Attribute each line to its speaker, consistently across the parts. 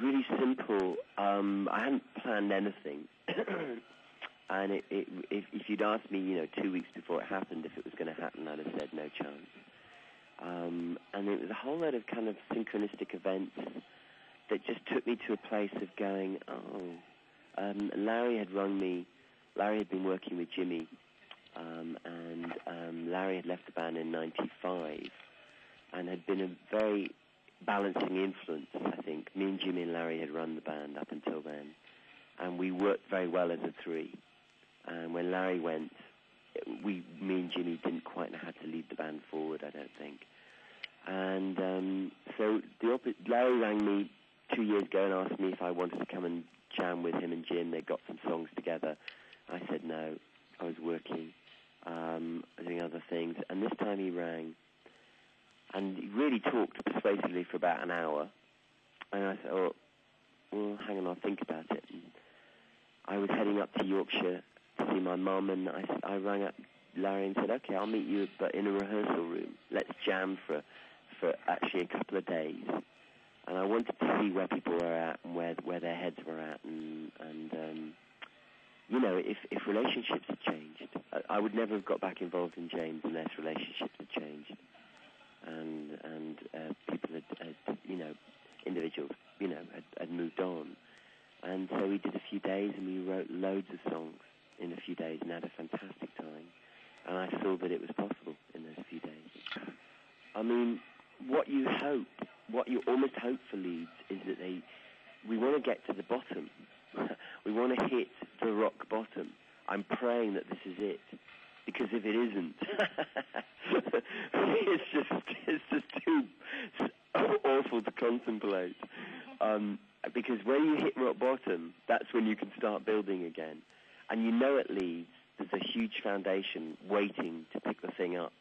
Speaker 1: really simple. I hadn't planned anything. And if you'd asked me, 2 weeks before it happened, if it was going to happen, I'd have said no chance. And it was a whole lot of kind of synchronistic events that just took me to a place of going, Larry had rung me. Larry had been working with Jimmy, and Larry had left the band in '95 and had been a very balancing influence, I think. Me and Jimmy and Larry had run the band up until then, and we worked very well as a three. And when Larry went, me and Jimmy didn't quite know how to lead the band forward, I don't think. And so Larry rang me 2 years ago and asked me if I wanted to come and jam with him and Jim. They got some songs together. I said no. I was working, doing other things. And this time he rang, and he really talked persuasively for about an hour. And I said, well, hang on, I'll think about it. And I was heading up to Yorkshire to see my mum, and I rang up Larry and said, okay, I'll meet you, but in a rehearsal room. Let's jam for actually a couple of days. And I wanted to see where people were at and where their heads were at, and if relationships had changed. I would never have got back involved in James unless relationships had changed, and people had individuals, had moved on. And so we did a few days, and we wrote loads of songs in a few days and had a fantastic time. And I saw that it was possible in those few days. I mean, what you almost hope for Leeds is that we want to get to the bottom. We want to hit the rock bottom. I'm praying that this is it, because if it isn't, it's just too awful to contemplate. Because when you hit rock bottom, that's when you can start building again. And at Leeds, there's a huge foundation waiting to pick the thing up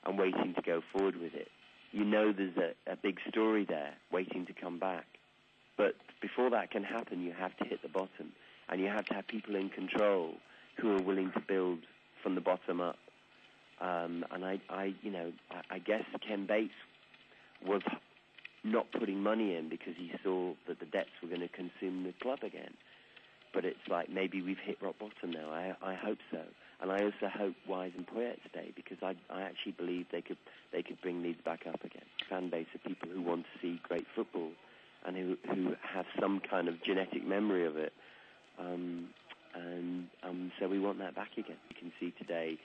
Speaker 1: and waiting to go forward with it. There's a big story there waiting to come back. But before that can happen, you have to hit the bottom, and you have to have people in control who are willing to build from the bottom up. And I guess Ken Bates was not putting money in because he saw that the debts were going to consume the club again. But it's like maybe we've hit rock bottom now. I hope so. And I also hope Wise and Poyet stay, because I actually believe they could bring Leeds back up again. Fan base of people who want to see great football and who have some kind of genetic memory of it. So we want that back again. You can see today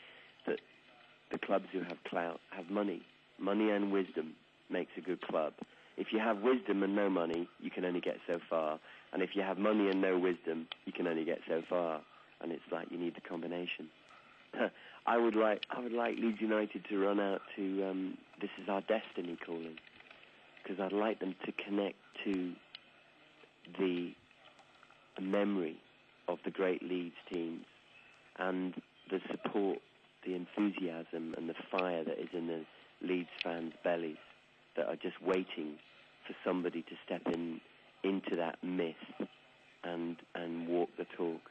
Speaker 1: that the clubs who have clout have money. Money and wisdom makes a good club. If you have wisdom and no money, you can only get so far. And if you have money and no wisdom, you can only get so far. And it's like you need the combination. I would like Leeds United to run out to This Is Our Destiny calling, because I'd like them to connect to the memory of the great Leeds teams and the support, the enthusiasm and the fire that is in the Leeds fans' bellies, that are just waiting for somebody to step into that myth and walk the talk.